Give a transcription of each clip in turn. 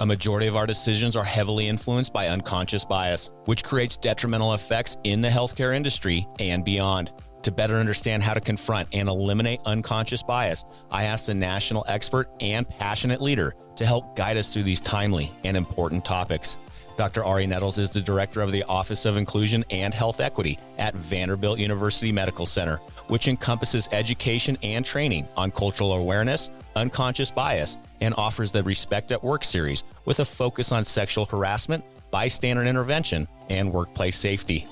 A majority of our decisions are heavily influenced by unconscious bias, which creates detrimental effects in the healthcare industry and beyond. To better understand how to confront and eliminate unconscious bias, I asked a national expert and passionate leader to help guide us through these timely and important topics. Dr. Ari Nettles is the director of the Office of Inclusion and Health Equity at Vanderbilt University Medical Center, which encompasses education and training on cultural awareness, unconscious bias, and offers the Respect at Work series with a focus on sexual harassment, bystander intervention, and workplace safety.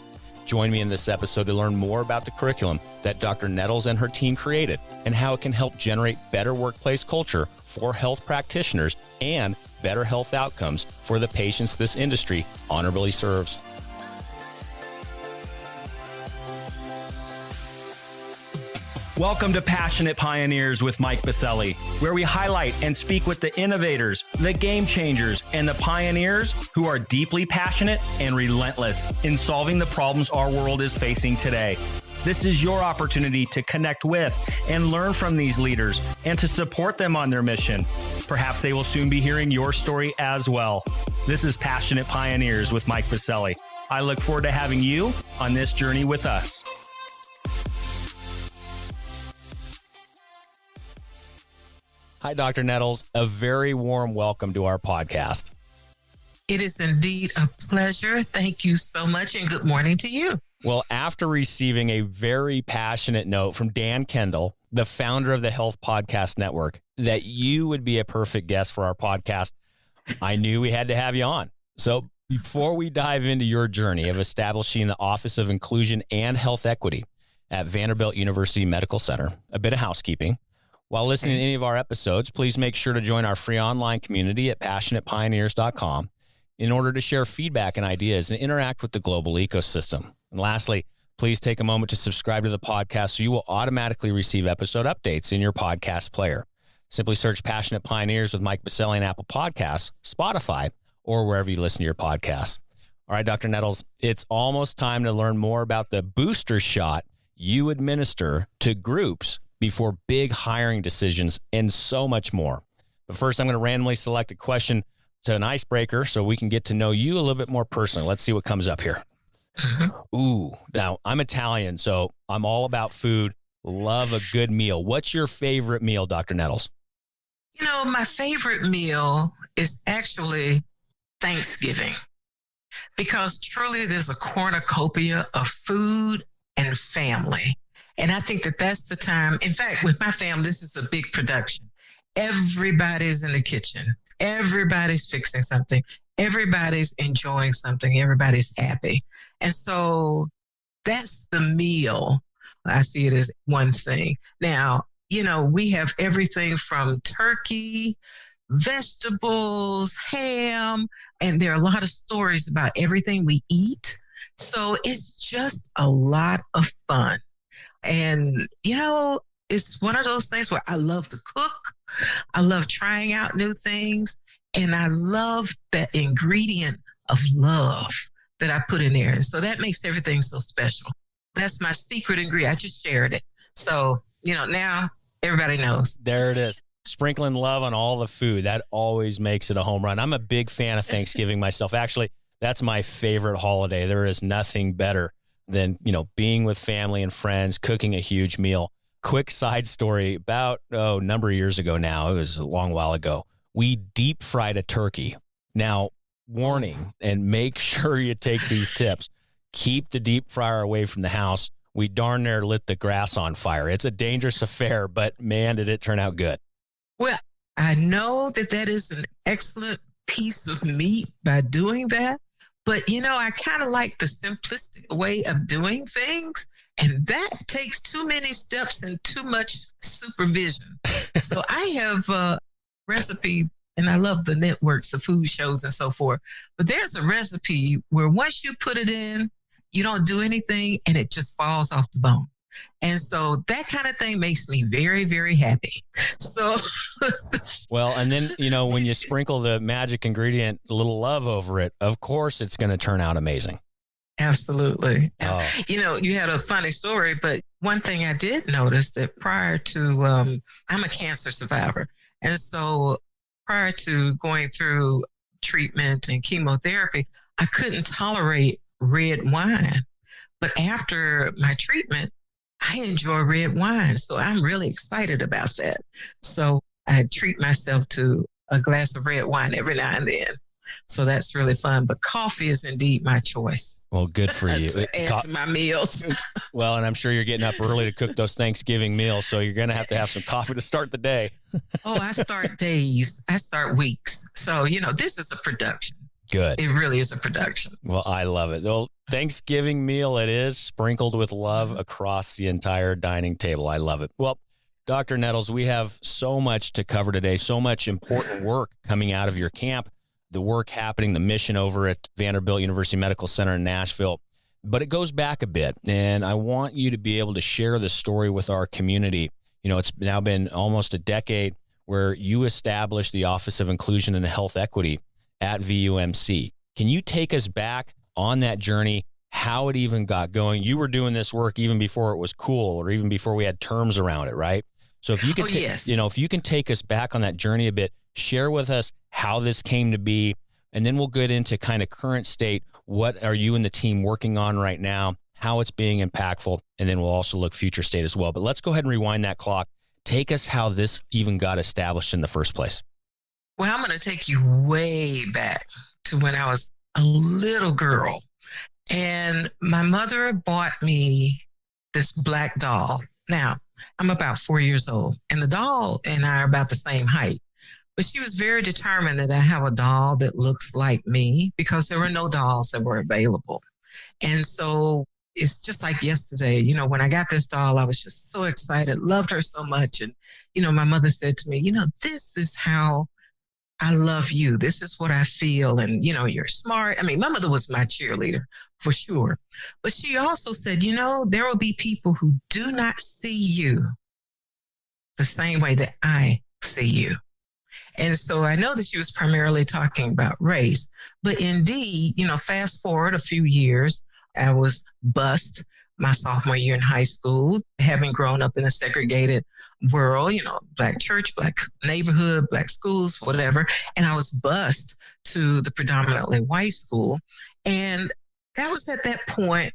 Join me in this episode to learn more about the curriculum that Dr. Nettles and her team created and how it can help generate better workplace culture for health practitioners and better health outcomes for the patients this industry honorably serves. Welcome to Passionate Pioneers with Mike Biselli, where we highlight and speak with the innovators, the game changers, and the pioneers who are deeply passionate and relentless in solving the problems our world is facing today. This is your opportunity to connect with and learn from these leaders and to support them on their mission. Perhaps they will soon be hearing your story as well. This is Passionate Pioneers with Mike Biselli. I look forward to having you on this journey with us. Hi, Dr. Nettles. A very warm welcome to our podcast. It is indeed a pleasure. Thank you so much, and good morning to you. Well, after receiving a very passionate note from Dan Kendall, the founder of the Health Podcast Network, that you would be a perfect guest for our podcast, I knew we had to have you on. So before we dive into your journey of establishing the Office of Inclusion and Health Equity at Vanderbilt University Medical Center, a bit of housekeeping. While listening to any of our episodes, please make sure to join our free online community at passionatepioneers.com in order to share feedback and ideas and interact with the global ecosystem. And lastly, please take a moment to subscribe to the podcast so you will automatically receive episode updates in your podcast player. Simply search Passionate Pioneers with Mike Biselli in Apple Podcasts, Spotify, or wherever you listen to your podcasts. All right, Dr. Nettles, it's almost time to learn more about the booster shot you administer to groups before big hiring decisions and so much more. But first, I'm going to randomly select a question to an icebreaker so we can get to know you a little bit more personally. Let's see what comes up here. Ooh, now I'm Italian, so I'm all about food. Love a good meal. What's your favorite meal, Dr. Nettles? You know, my favorite meal is actually Thanksgiving, because truly there's a cornucopia of food and family. And I think that that's the time. In fact, with my family, this is a big production. Everybody's in the kitchen. Everybody's fixing something. Everybody's enjoying something. Everybody's happy. And so that's the meal. I see it as one thing. Now, you know, we have everything from turkey, vegetables, ham, and there are a lot of stories about everything we eat. So it's just a lot of fun. And, you know, it's one of those things where I love to cook. I love trying out new things. And I love that ingredient of love that I put in there. And so that makes everything so special. That's my secret ingredient. I just shared it. So, you know, now everybody knows. There it is. Sprinkling love on all the food. That always makes it a home run. I'm a big fan of Thanksgiving myself. Actually, that's my favorite holiday. There is nothing better than, you know, being with family and friends, cooking a huge meal. Quick side story, about a number of years ago now, it was a long while ago, we deep fried a turkey. Now, warning, and make sure you take these tips. Keep the deep fryer away from the house. We darn near lit the grass on fire. It's a dangerous affair, but man, did it turn out good. Well, I know that that is an excellent piece of meat by doing that. But, you know, I kind of like the simplistic way of doing things. And that takes too many steps and too much supervision. So I have a recipe, and I love the networks, the food shows and so forth. But there's a recipe where once you put it in, you don't do anything and it just falls off the bone. And so that kind of thing makes me very, very happy. So, well, and then, you know, when you sprinkle the magic ingredient, a little love over it, of course, it's going to turn out amazing. Absolutely. Oh. You know, you had a funny story, but one thing I did notice that prior to, I'm a cancer survivor. And so prior to going through treatment and chemotherapy, I couldn't tolerate red wine. But after my treatment, I enjoy red wine. So I'm really excited about that. So I treat myself to a glass of red wine every now and then. So that's really fun. But coffee is indeed my choice. Well, good for you. To add to my meals. Well, and I'm sure you're getting up early to cook those Thanksgiving meals. So you're going to have some coffee to start the day. Oh, I start days. I start weeks. So, this is a production. Good. It really is a production. Well, I love it. Well, Thanksgiving meal it is, sprinkled with love across the entire dining table. I love it. Well, Dr. Nettles, we have so much to cover today, so much important work coming out of your camp, the work happening, the mission over at Vanderbilt University Medical Center in Nashville. But it goes back a bit, and I want you to be able to share the story with our community. It's now been almost a decade where you established the Office of Inclusion and Health Equity at VUMC. Can you take us back on that journey, how it even got going? You were doing this work even before it was cool or even before we had terms around it, right? So if you could, yes. If you can take us back on that journey a bit, share with us how this came to be, and then we'll get into kind of current state. What are you and the team working on right now, how it's being impactful, and then we'll also look future state as well. But let's go ahead and rewind that clock. Take us how this even got established in the first place. Well, I'm going to take you way back to when I was a little girl. And my mother bought me this black doll. Now, I'm about 4 years old, and the doll and I are about the same height. But she was very determined that I have a doll that looks like me because there were no dolls that were available. And so it's just like yesterday, when I got this doll, I was just so excited, loved her so much. And, my mother said to me, this is how I love you. This is what I feel. And, you're smart. I mean, my mother was my cheerleader for sure. But she also said, there will be people who do not see you the same way that I see you. And so I know that she was primarily talking about race. But indeed, fast forward a few years, I was bused my sophomore year in high school, having grown up in a segregated world, Black church, Black neighborhood, Black schools, whatever. And I was bused to the predominantly white school. And that was at that point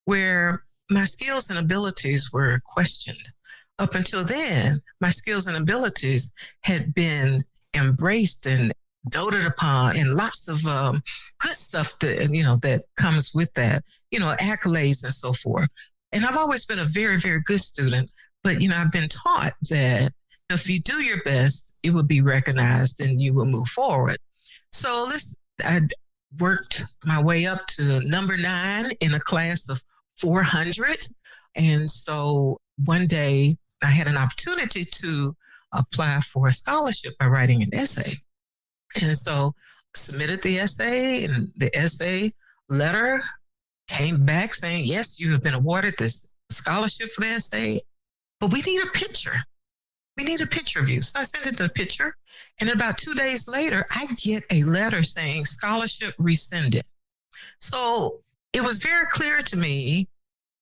where my skills and abilities were questioned. Up until then, my skills and abilities had been embraced and doted upon, and lots of good stuff that, that comes with that, accolades and so forth. And I've always been a very, very good student, but, I've been taught that if you do your best, it will be recognized and you will move forward. So I worked my way up to number 9 in a class of 400. And so one day I had an opportunity to apply for a scholarship by writing an essay. And so I submitted the essay, and the essay letter came back saying, yes, you have been awarded this scholarship for the essay, but we need a picture. We need a picture of you. So I sent it the picture. And about 2 days later, I get a letter saying scholarship rescinded. So it was very clear to me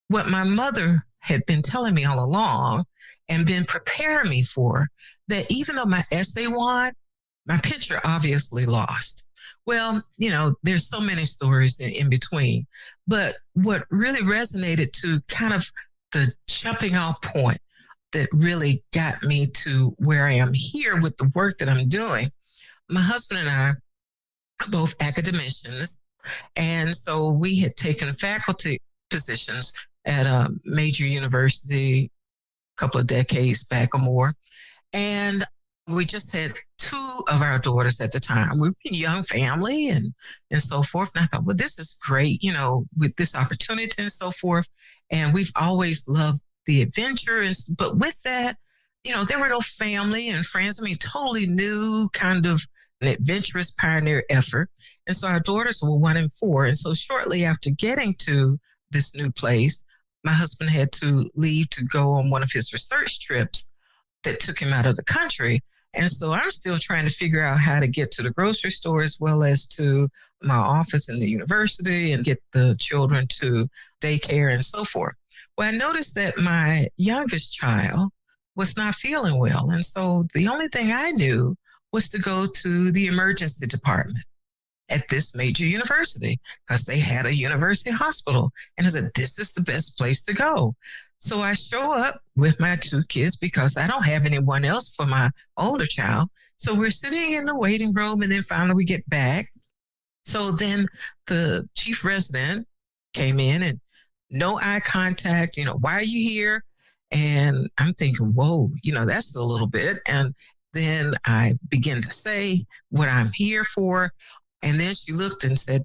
what my mother had been telling me all along and been preparing me for, that even though my essay won, my picture obviously lost. Well, there's so many stories in between, but what really resonated to kind of the jumping off point that really got me to where I am here with the work that I'm doing. My husband and I are both academicians, and so we had taken faculty positions at a major university a couple of decades back or more. And we just had 2 of our daughters at the time. We were a young family and so forth. And I thought, well, this is great, with this opportunity and so forth. And we've always loved the adventure. But with that, there were no family and friends. I mean, totally new kind of an adventurous pioneer effort. And so our daughters were 1 and 4. And so shortly after getting to this new place, my husband had to leave to go on one of his research trips that took him out of the country. And so I'm still trying to figure out how to get to the grocery store as well as to my office in the university and get the children to daycare and so forth. Well, I noticed that my youngest child was not feeling well. And so the only thing I knew was to go to the emergency department. at this major university because they had a university hospital. And I said, this is the best place to go. So I show up with my two kids because I don't have anyone else for my older child. So we're sitting in the waiting room, and then finally we get back. So then the chief resident came in, and no eye contact, why are you here? And I'm thinking, whoa, that's a little bit. And then I begin to say what I'm here for. And then she looked and said,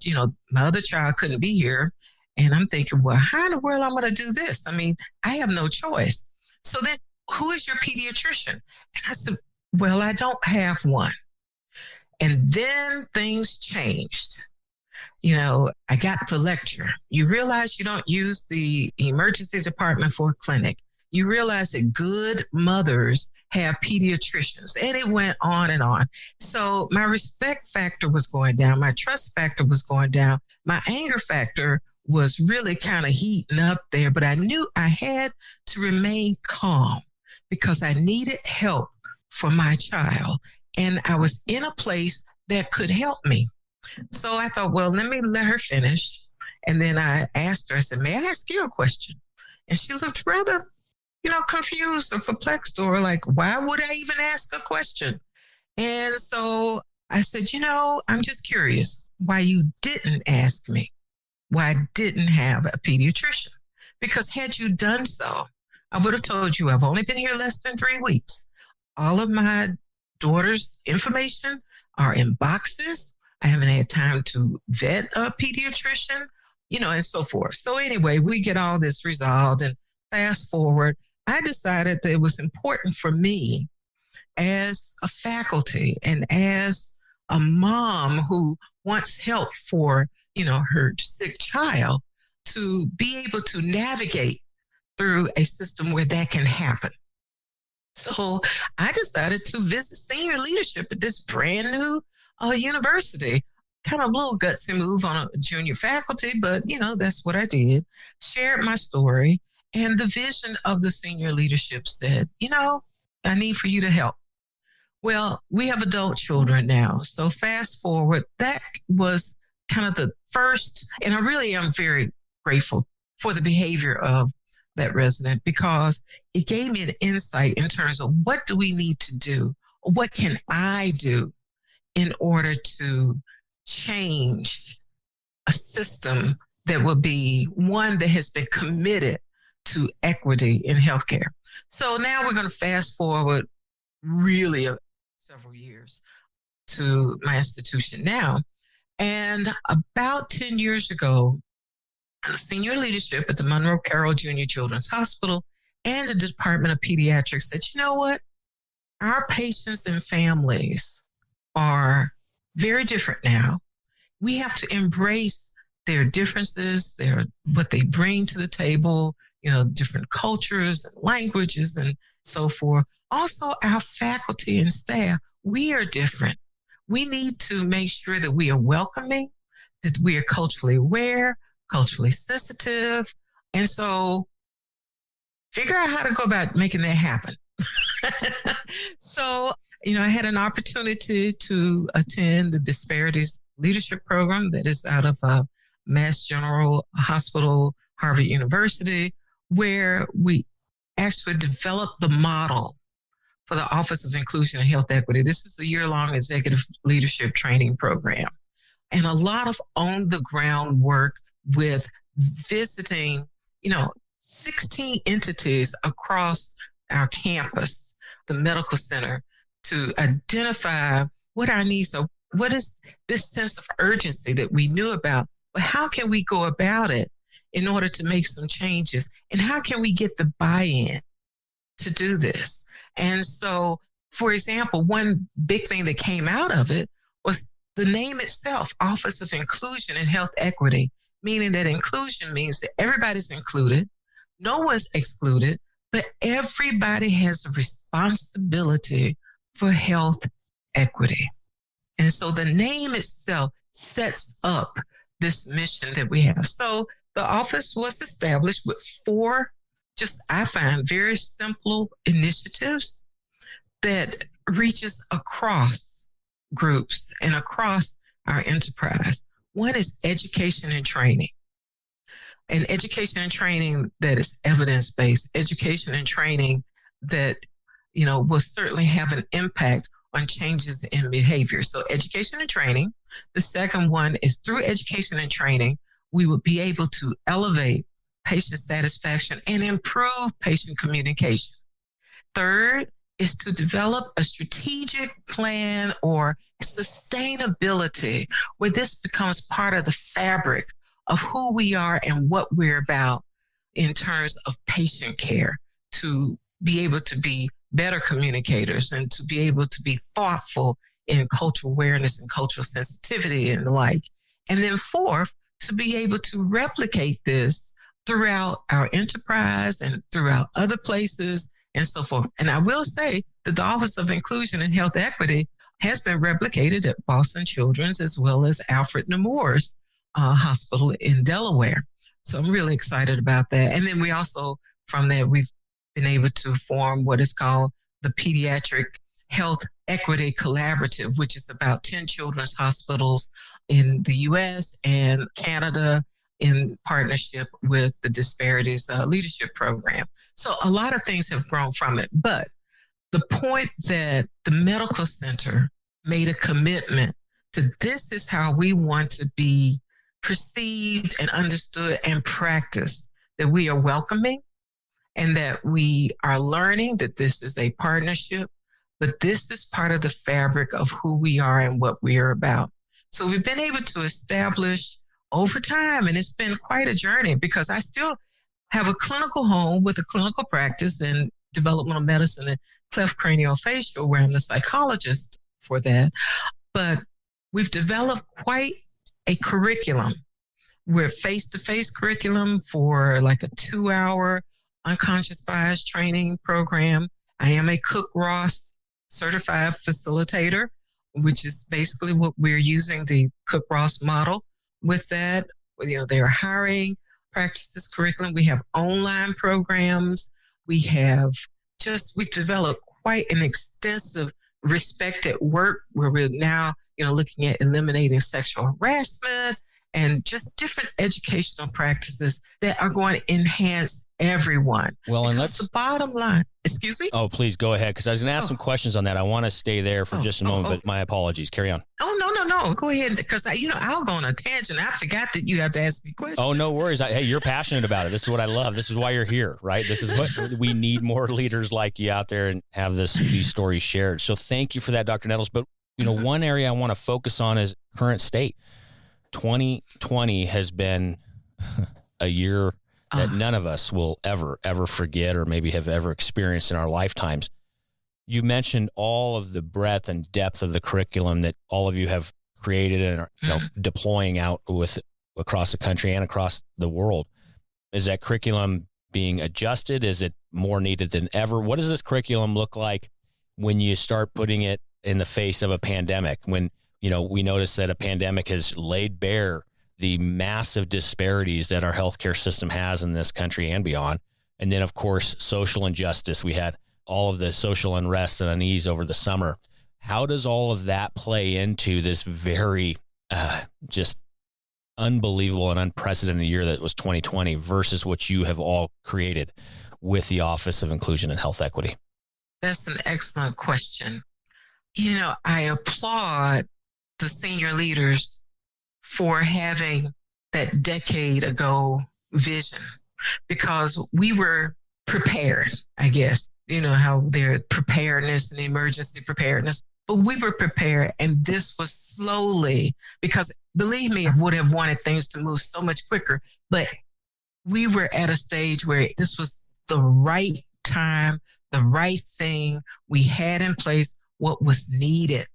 my other child couldn't be here. And I'm thinking, well, how in the world I'm going to do this? I mean, I have no choice. So then, who is your pediatrician? And I said, well, I don't have one. And then things changed. I got the lecture. You realize you don't use the emergency department for a clinic. You realize that good mothers have pediatricians. And it went on and on. So my respect factor was going down. My trust factor was going down. My anger factor was really kind of heating up there. But I knew I had to remain calm because I needed help for my child. And I was in a place that could help me. So I thought, well, let me let her finish. And then I asked her, I said, may I ask you a question? And she looked rather, confused or perplexed, or like, why would I even ask a question? And so I said, I'm just curious why you didn't ask me why I didn't have a pediatrician. Because had you done so, I would have told you I've only been here less than 3 weeks. All of my daughter's information are in boxes. I haven't had time to vet a pediatrician, and so forth. So anyway, we get all this resolved, and fast forward, I decided that it was important for me as a faculty and as a mom who wants help for, her sick child to be able to navigate through a system where that can happen. So I decided to visit senior leadership at this brand new university. Kind of a little gutsy move on a junior faculty, but that's what I did. Shared my story, and the vision of the senior leadership said, I need for you to help. Well, we have adult children now. So fast forward, that was kind of the first, and I really am very grateful for the behavior of that resident because it gave me an insight in terms of what do we need to do? What can I do in order to change a system that will be one that has been committed to equity in healthcare? So now we're going to fast forward really several years to my institution now. And about 10 years ago, the senior leadership at the Monroe Carroll Junior Children's Hospital and the Department of Pediatrics said, you know what? Our patients and families are very different now. We have to embrace their differences, what they bring to the table, different cultures and languages and so forth. Also, our faculty and staff, we are different. We need to make sure that we are welcoming, that we are culturally aware, culturally sensitive. And so figure out how to go about making that happen. So, I had an opportunity to attend the Disparities Leadership Program that is out of Mass General Hospital, Harvard University, where we actually developed the model for the Office of Inclusion and Health Equity. This is a year-long executive leadership training program. And a lot of on-the-ground work with visiting, 16 entities across our campus, the medical center, to identify what our needs are. What is this sense of urgency that we knew about? But how can we go about it in order to make some changes? And how can we get the buy-in to do this? And so, for example, one big thing that came out of it was the name itself, Office of Inclusion and Health Equity, meaning that inclusion means that everybody's included, no one's excluded, but everybody has a responsibility for health equity. And so the name itself sets up this mission that we have. So the office was established with 4, I find, very simple initiatives that reaches across groups and across our enterprise. One is education and training. And education and training that is evidence-based, education and training that, will certainly have an impact on changes in behavior. So education and training. The second one is through education and training, we will be able to elevate patient satisfaction and improve patient communication. Third is to develop a strategic plan or sustainability where this becomes part of the fabric of who we are and what we're about in terms of patient care, to be able to be better communicators and to be able to be thoughtful in cultural awareness and cultural sensitivity and the like. And then fourth, to be able to replicate this throughout our enterprise and throughout other places and so forth. And I will say that the Office of Inclusion and Health Equity has been replicated at Boston Children's as well as Alfred Nemours Hospital in Delaware. So I'm really excited about that. And then we also, from there, we've been able to form what is called the Pediatric Health Equity Collaborative, which is about 10 children's hospitals in the U.S. and Canada in partnership with the Disparities Leadership Program. So a lot of things have grown from it. But the point that the medical center made a commitment to, this is how we want to be perceived and understood and practiced, that we are welcoming and that we are learning that this is a partnership, but this is part of the fabric of who we are and what we are about. So we've been able to establish over time, and it's been quite a journey because I still have a clinical home with a clinical practice in developmental medicine and cleft craniofacial, where I'm the psychologist for that. But we've developed quite a curriculum. We're face-to-face curriculum for like a 2-hour unconscious bias training program. I am a Cook Ross certified facilitator, which is basically what we're using, the Cook Ross model with that. They're hiring practices curriculum. We have online programs. We've developed quite an extensive respect at work where we're now, looking at eliminating sexual harassment and just different educational practices that are going to enhance everyone. Well, and the bottom line, excuse me? Oh, please go ahead, because I was going to ask some questions on that. I want to stay there for just a moment, but my apologies. Carry on. Oh, no. Go ahead, because I'll go on a tangent. I forgot that you have to ask me questions. Oh, no worries. Hey, you're passionate about it. This is what I love. This is why you're here, right? This is what we need, more leaders like you out there and have these stories shared. So thank you for that, Dr. Nettles. But, one area I want to focus on is current state. 2020 has been a year that none of us will ever forget or maybe have ever experienced in our lifetimes. You mentioned all of the breadth and depth of the curriculum that all of you have created and are deploying out with across the country and across the world. Is that curriculum being adjusted? Is it more needed than ever? What does this curriculum look like when you start putting it in the face of a pandemic? When, we notice that a pandemic has laid bare the massive disparities that our healthcare system has in this country and beyond. And then, of course, social injustice. We had all of the social unrest and unease over the summer. How does all of that play into this very just unbelievable and unprecedented year that was 2020 versus what you have all created with the Office of Inclusion and Health Equity? That's an excellent question. I applaud the senior leaders for having that decade ago vision, because we were prepared, I guess. How there's preparedness and emergency preparedness, but we were prepared. And this was slowly, because believe me, I would have wanted things to move so much quicker, but we were at a stage where this was the right time, the right thing. We had in place what was needed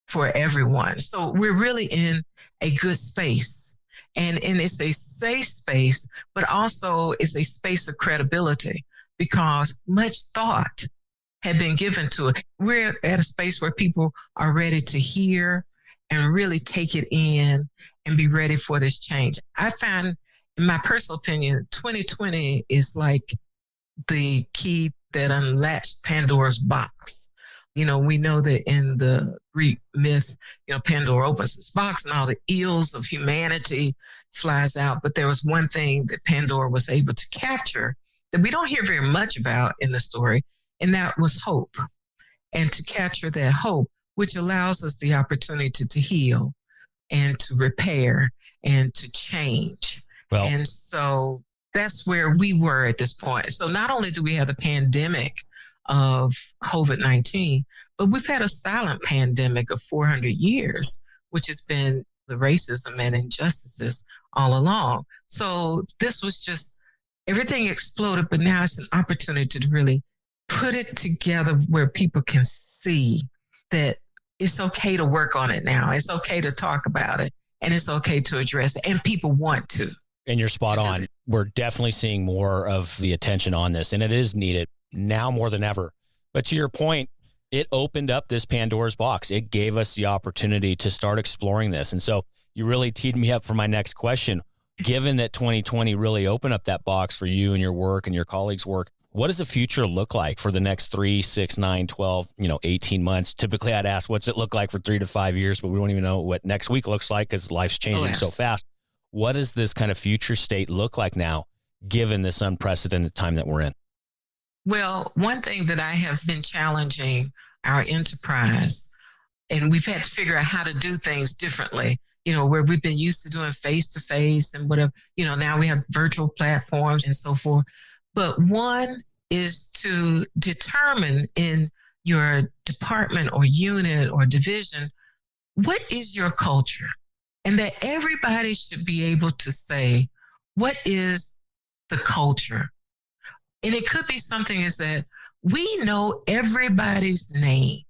for everyone. So we're really in a good space. And it's a safe space, but also it's a space of credibility because much thought had been given to it. We're at a space where people are ready to hear and really take it in and be ready for this change. I find, in my personal opinion, 2020 is like the key that unlatched Pandora's box. We know that in the Greek myth, Pandora opens this box and all the ills of humanity flies out. But there was one thing that Pandora was able to capture that we don't hear very much about in the story, and that was hope. And to capture that hope, which allows us the opportunity to heal and to repair and to change. Well, and so that's where we were at this point. So not only do we have the pandemic of COVID-19, but we've had a silent pandemic of 400 years, which has been the racism and injustices all along. So this was just, everything exploded, but now it's an opportunity to really put it together where people can see that it's okay to work on it now. It's okay to talk about it, and it's okay to address it, and people want to. And you're spot on. We're definitely seeing more of the attention on this, and it is needed now more than ever. But to your point, it opened up this Pandora's box. It gave us the opportunity to start exploring this. And so you really teed me up for my next question. Given that 2020 really opened up that box for you and your work and your colleagues' work, what does the future look like for the next 3, 6, 9, 12, 18 months? Typically, I'd ask, what's it look like for 3 to 5 years? But we don't even know what next week looks like because life's changing so fast. What does this kind of future state look like now, given this unprecedented time that we're in? Well, one thing that I have been challenging our enterprise, and we've had to figure out how to do things differently, where we've been used to doing face-to-face and whatever, now we have virtual platforms and so forth. But one is to determine in your department or unit or division, what is your culture? And that everybody should be able to say, what is the culture? And it could be something is that we know everybody's name.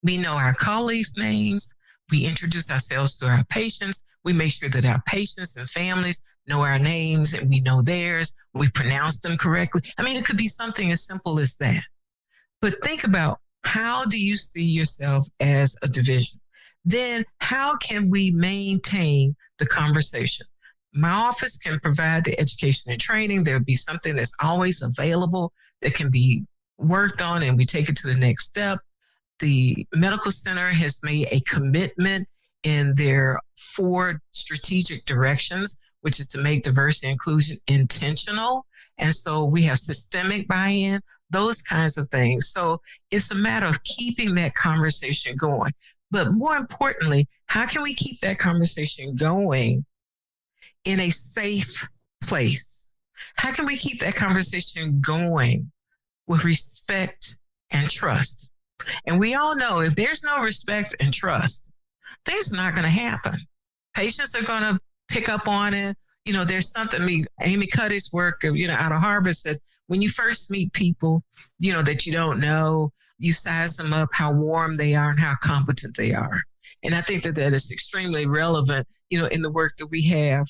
We know our colleagues' names. We introduce ourselves to our patients. We make sure that our patients and families know our names and we know theirs. We pronounce them correctly. I mean, it could be something as simple as that. But think about, how do you see yourself as a division? Then how can we maintain the conversation? My office can provide the education and training. There'll be something that's always available that can be worked on, and we take it to the next step. The medical center has made a commitment in their 4 strategic directions, which is to make diversity and inclusion intentional. And so we have systemic buy-in, those kinds of things. So it's a matter of keeping that conversation going. But more importantly, how can we keep that conversation going in a safe place? How can we keep that conversation going with respect and trust? And we all know if there's no respect and trust, things are not going to happen. Patients are going to pick up on it. There's something, Amy Cuddy's work, out of Harvard said, when you first meet people, that you don't know, you size them up, how warm they are and how competent they are. And I think that is extremely relevant, in the work that we have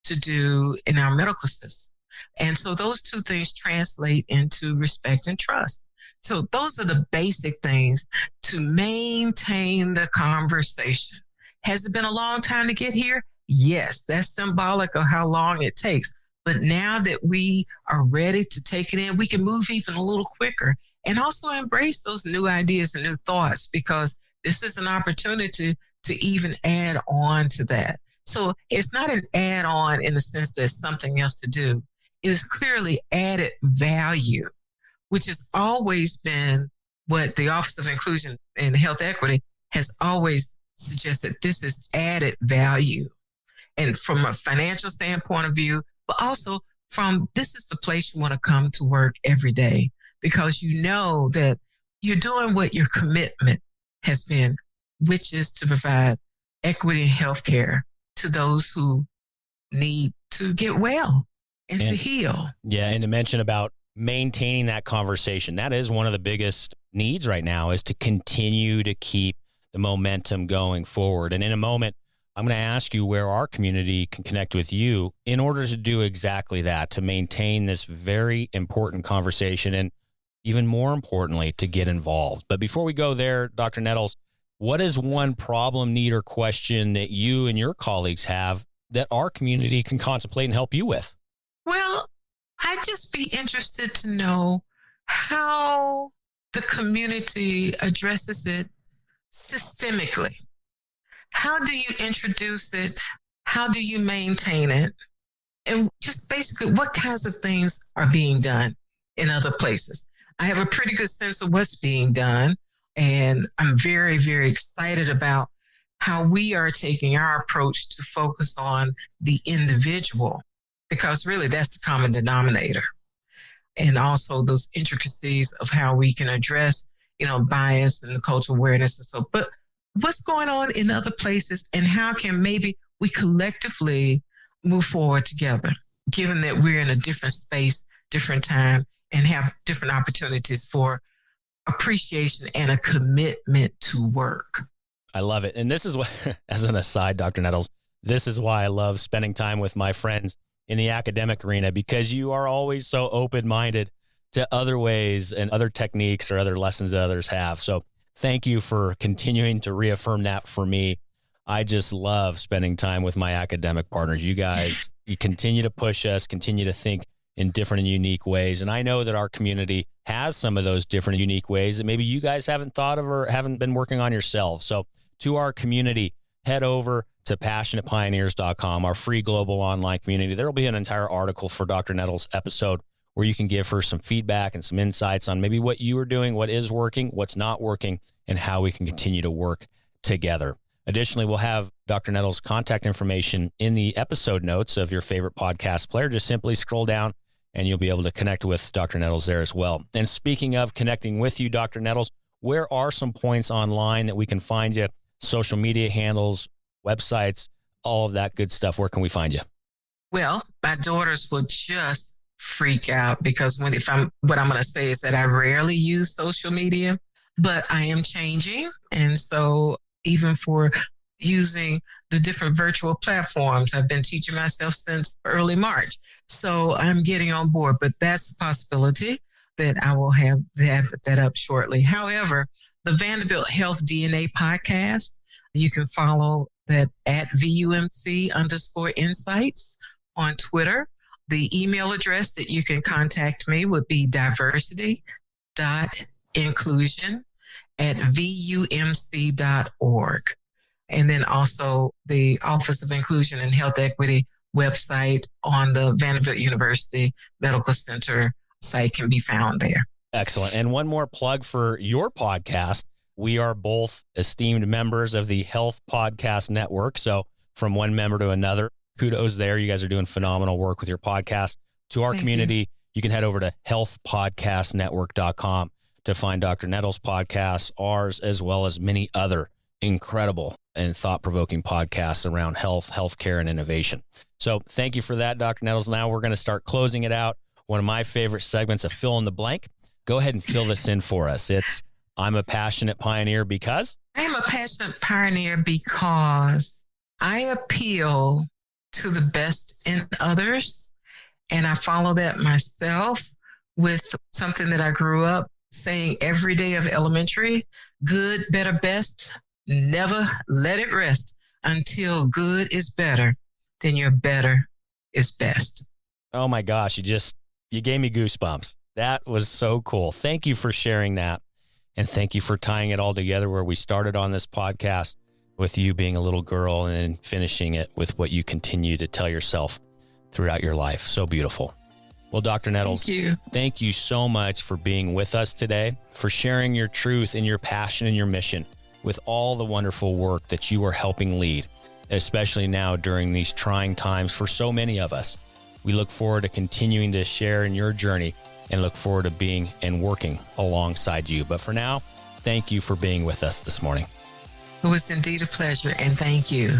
to do in our medical system. And so those 2 things translate into respect and trust. So those are the basic things to maintain the conversation. Has it been a long time to get here? Yes, that's symbolic of how long it takes. But now that we are ready to take it in, we can move even a little quicker and also embrace those new ideas and new thoughts, because this is an opportunity to even add on to that. So it's not an add-on in the sense that it's something else to do. It is clearly added value, which has always been what the Office of Inclusion and Health Equity has always suggested. This is added value. And from a financial standpoint of view, but also from, this is the place you want to come to work every day, because you know that you're doing what your commitment has been, which is to provide equity in healthcare to those who need to get well and to heal. Yeah, and to mention about maintaining that conversation, that is one of the biggest needs right now, is to continue to keep the momentum going forward. And in a moment, I'm going to ask you where our community can connect with you in order to do exactly that, to maintain this very important conversation, and even more importantly, to get involved. But before we go there, Dr. Nettles, what is one problem, need, or question that you and your colleagues have that our community can contemplate and help you with? Well, I'd just be interested to know how the community addresses it systemically. How do you introduce it? How do you maintain it? And just basically, what kinds of things are being done in other places? I have a pretty good sense of what's being done, and I'm very, very excited about how we are taking our approach to focus on the individual, because really that's the common denominator. And also those intricacies of how we can address, bias and cultural awareness and so. But what's going on in other places, and how can maybe we collectively move forward together, given that we're in a different space, different time, and have different opportunities for appreciation and a commitment to work. I love it. And this is what, as an aside, Dr. Nettles, this is why I love spending time with my friends in the academic arena, because you are always so open-minded to other ways and other techniques or other lessons that others have. So thank you for continuing to reaffirm that for me. I just love spending time with my academic partners. You guys, you continue to push us, continue to think in different and unique ways. And I know that our community has some of those different and unique ways that maybe you guys haven't thought of or haven't been working on yourselves. So to our community, head over to passionatepioneers.com, our free global online community. There will be an entire article for Dr. Nettles' episode where you can give her some feedback and some insights on maybe what you are doing, what is working, what's not working, and how we can continue to work together. Additionally, we'll have Dr. Nettles' contact information in the episode notes of your favorite podcast player. Just simply scroll down and you'll be able to connect with Dr. Nettles there as well. And speaking of connecting with you, Dr. Nettles, where are some points online that we can find you? Social media handles, websites, all of that good stuff. Where can we find you? Well, my daughters will just freak out because what I'm going to say is that I rarely use social media, but I am changing. And so even for using the different virtual platforms, I've been teaching myself since early March. So I'm getting on board, but that's a possibility that I will have that up shortly. However, the Vanderbilt Health DNA podcast, you can follow that at VUMC_insights on Twitter. The email address that you can contact me would be diversity.inclusion@VUMC.org. And then also the Office of Inclusion and Health Equity website on the Vanderbilt University Medical Center site can be found there. Excellent. And one more plug for your podcast. We are both esteemed members of the Health Podcast Network. So from one member to another, kudos there. You guys are doing phenomenal work with your podcast. To our Thank community, you can head over to healthpodcastnetwork.com to find Dr. Nettles' podcasts, ours, as well as many other incredible and thought-provoking podcasts around health, healthcare, and innovation. So thank you for that, Dr. Nettles. Now we're going to start closing it out. One of my favorite segments of Fill in the Blank. Go ahead and fill this in for us. It's, I'm a passionate pioneer because? I am a passionate pioneer because I appeal to the best in others, and I follow that myself with something that I grew up saying every day of elementary: good, better, best. Never let it rest until good is better, then your better is best. Oh my gosh, you gave me goosebumps. That was so cool. Thank you for sharing that. And thank you for tying it all together where we started on this podcast with you being a little girl and then finishing it with what you continue to tell yourself throughout your life. So beautiful. Well, Dr. Nettles, thank you so much for being with us today, for sharing your truth and your passion and your mission with all the wonderful work that you are helping lead, especially now during these trying times for so many of us. We look forward to continuing to share in your journey and look forward to being and working alongside you. But for now, thank you for being with us this morning. It was indeed a pleasure, and thank you.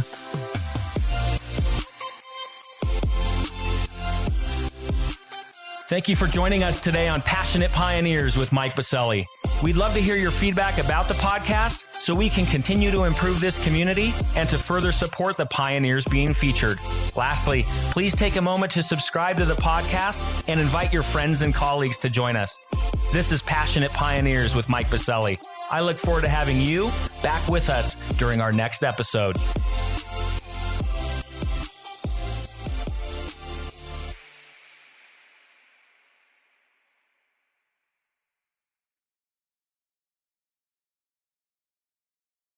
Thank you for joining us today on Passionate Pioneers with Mike Biselli. We'd love to hear your feedback about the podcast so we can continue to improve this community and to further support the pioneers being featured. Lastly, please take a moment to subscribe to the podcast and invite your friends and colleagues to join us. This is Passionate Pioneers with Mike Biselli. I look forward to having you back with us during our next episode.